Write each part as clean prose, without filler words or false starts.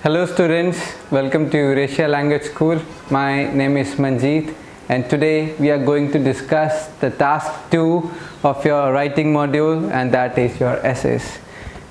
Hello students, welcome to Eurasia Language School. My name is Manjeet and today we are going to discuss the task 2 of your writing module, and that is your essays.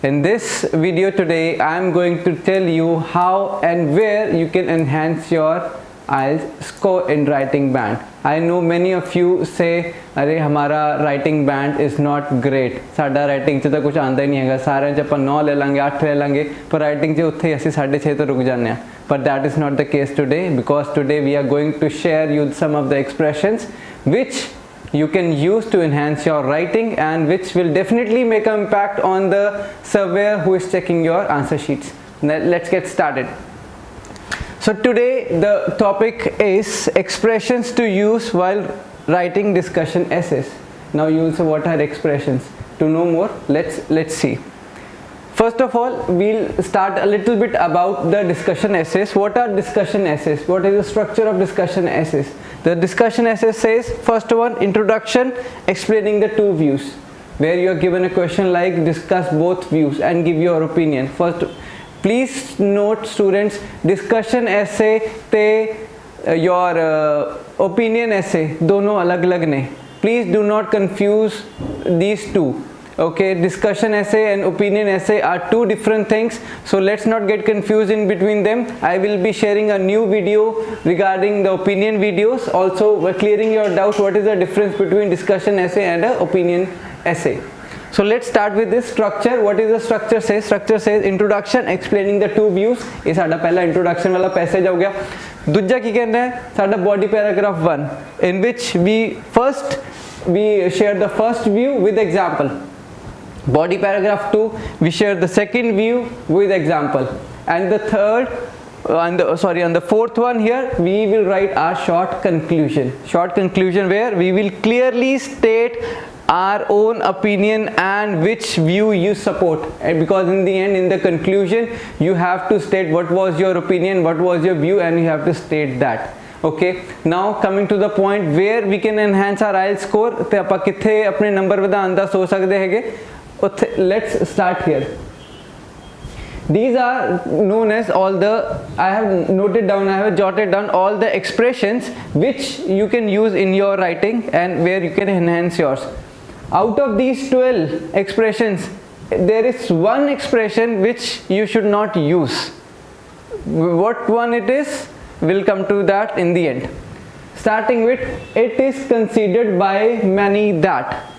In this video today I am going to tell you how and where you can enhance your IELTS score in writing band. I know many of you say अरे हमारा writing band is not great, साडा writing च तो कुछ आंदा ही नहीं हैगा, सारे च अपन 9 ले लेंगे 8 ले लेंगे पर writing च उत्थे ही असी 6.5 तो रुक जाने हैं. But that is not the case today, because today we are going to share you some of the expressions which you can use to enhance your writing and which will definitely make an impact on the surveyor who is checking your answer sheets. Now let's get started. So today the topic is expressions to use while writing discussion essays. Now you will say, what are expressions? To know more, let's see. First of all, we'll start a little bit about the discussion essays. What are discussion essays? What is the structure of discussion essays? The discussion essay says, first one, introduction, explaining the two views, where you are given a question like discuss both views and give your opinion. First, please note students, discussion essay te your opinion essay दोनों अलग अलग ने. Please do not confuse these two. Okay, discussion essay and opinion essay are two different things, so let's not get confused in between them. I will be sharing a new video regarding the opinion videos, also clearing your doubt what is the difference between discussion essay and a opinion essay. So let's start with this structure. What is the structure says? Structure says introduction, explaining the two views. ये साडा पहला introduction वाला passage हो गया. दूसरा की कहना है साडा body paragraph 1, in which we share the first view with example. Body paragraph 2, we share the second view with example, and the third on the fourth one here we will write our short conclusion where we will clearly state our own opinion and which view you support, and because in the end, in the conclusion, you have to state what was your opinion, what was your view, and you have to state that. Okay, now coming to the point where we can enhance our IELTS score, ते आपां कित्थे अपने number वधाउण दा सोच सकदे हैगे. Let's start here. These are known as all the, I have jotted down all the expressions which you can use in your writing and where you can enhance yours. Out of these 12 expressions, there is one expression which you should not use. What one it is, we'll come to that in the end. Starting with, it is considered by many that.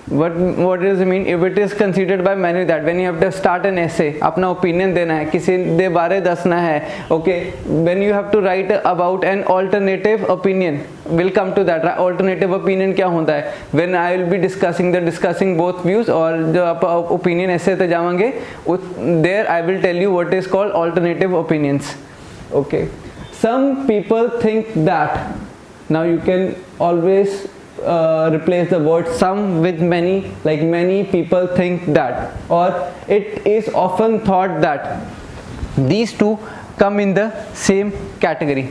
What does it mean? If it is considered by many that, when you have to start an essay, अपना opinion देना है, किसी दे बारे दसना है, okay, when you have to write about an alternative opinion, we'll come to that. Alternative opinion क्या होता है? When I will be discussing both views, और जो आप opinion essay ते जावांगे, there I will tell you what is called alternative opinions. Okay, some people think that. Now you can always replace the word some with many, like many people think that, or it is often thought that. These two come in the same category.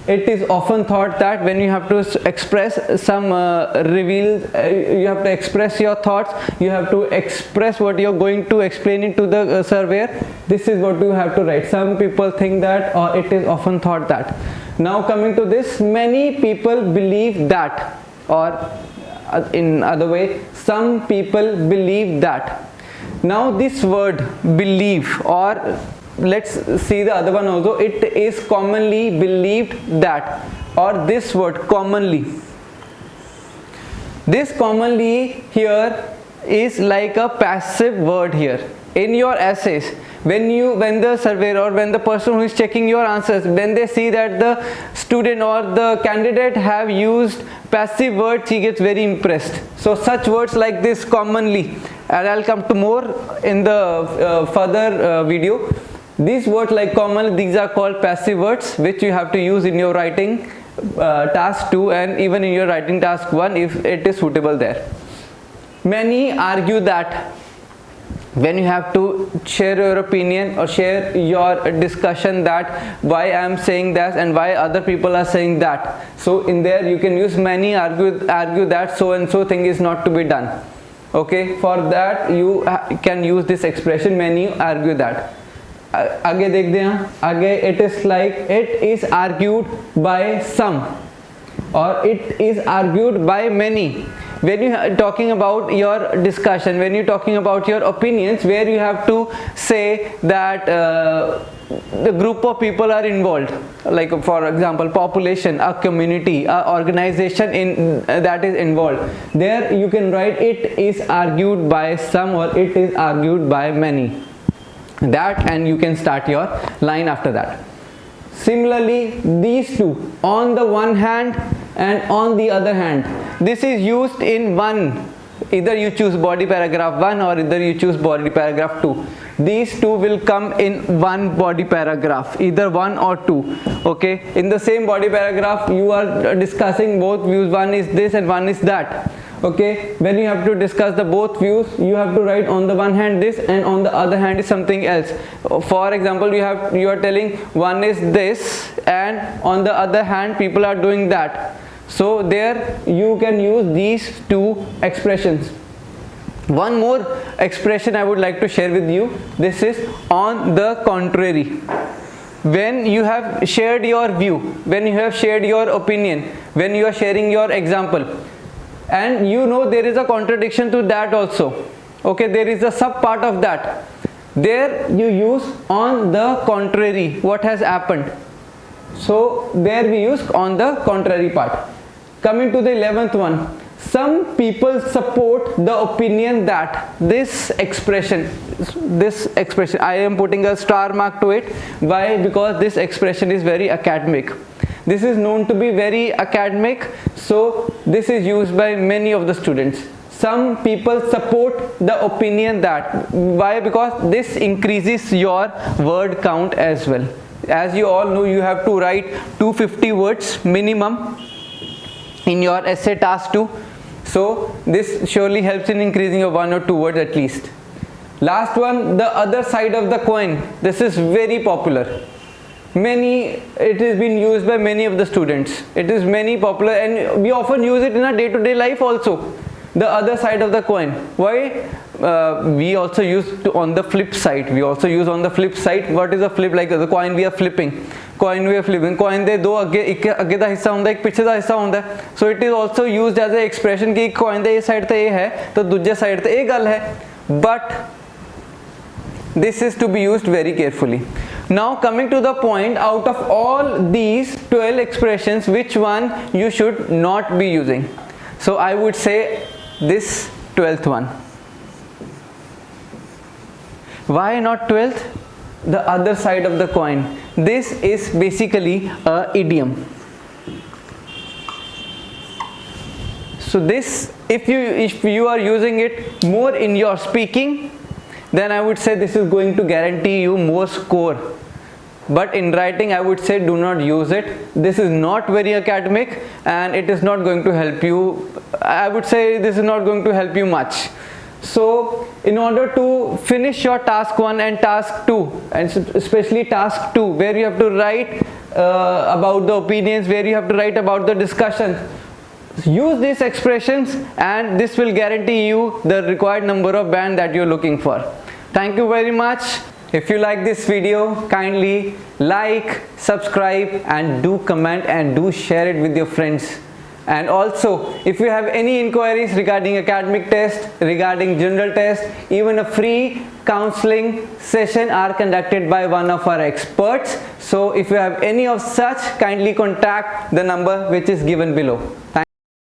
It is often thought that, when you have to express some you have to express your thoughts, you have to express what you are going to explain it to the surveyor. This is what you have to write. Some people think that, or it is often thought that. Now coming to this, many people believe that, or in other way, some people believe that. Now this word believe, or let's see the other one also, it is commonly believed that, or this word commonly. This commonly here is like a passive word here. In your essays, when the surveyor or when the person who is checking your answers, when they see that the student or the candidate have used passive words, he gets very impressed. So such words like this commonly, and I'll come to more in the further video. These words like common, these are called passive words which you have to use in your writing task 2 and even in your writing task 1 if it is suitable there. Many argue that. When you have to share your opinion or share your discussion that why I am saying that and why other people are saying that, so in there you can use many argue that so and so thing is not to be done. Okay, for that you can use this expression, many argue that. आगे देख दें, आगे it is like it is argued by some or it is argued by many. When you are talking about your discussion, when you are talking about your opinions, where you have to say that the group of people are involved, like for example population, a community, a organization in that is involved, there you can write it is argued by some or it is argued by many, that, and you can start your line after that. Similarly, these two, on the one hand and on the other hand, this is used in one, either you choose body paragraph 1 or either you choose body paragraph 2. These two will come in one body paragraph, either 1 or 2. Okay, in the same body paragraph you are discussing both views, one is this and one is that. Okay, when you have to discuss the both views, you have to write on the one hand this and on the other hand is something else. For example, you are telling one is this and on the other hand people are doing that. So there you can use these two expressions. One more expression I would like to share with you. This is on the contrary. When you have shared your view, when you have shared your opinion, when you are sharing your example, and you know there is a contradiction to that also, okay, there is a sub part of that, there you use on the contrary, what has happened. So there we use on the contrary part. Coming to the 11th one, some people support the opinion that this expression, I am putting a star mark to it. Why? Because this expression is very academic. This is known to be very academic, so this is used by many of the students. Some people support the opinion that. Why? Because this increases your word count as well. As you all know, you have to write 250 words minimum in your essay task 2. So this surely helps in increasing your 1 or 2 words at least. Last one, the other side of the coin. This is very popular. It is been used by many of the students. It is many popular and we often use it in our day-to-day life also. The other side of the coin. Why? We also use on the flip side. We also use on the flip side. What is a flip? Like the coin we are flipping. Coin de दो आगे दा हिस्सा होंदा है, एक पीछे दा हिस्सा होंदा है. So it is also used as an expression कि coin दे इस side ते ये है तो दूसरे side ते ये गल है. But this is to be used very carefully. Now coming to the point, out of all these 12 expressions, which one you should not be using? So I would say this 12th one. Why not 12th? The other side of the coin. This is basically a idiom. So this, if you are using it more in your speaking, then I would say this is going to guarantee you more score. But in writing, I would say do not use it. This is not very academic and it is not going to help you. I would say this is not going to help you much. So in order to finish your task 1 and task 2, and especially task 2, where you have to write about the opinions, where you have to write about the discussion, use these expressions and this will guarantee you the required number of band that you're looking for. Thank you very much. If you like this video, kindly like, subscribe and do comment and do share it with your friends. And also, if you have any inquiries regarding academic test, regarding general test, even a free counseling session are conducted by one of our experts. So if you have any of such, kindly contact the number which is given below.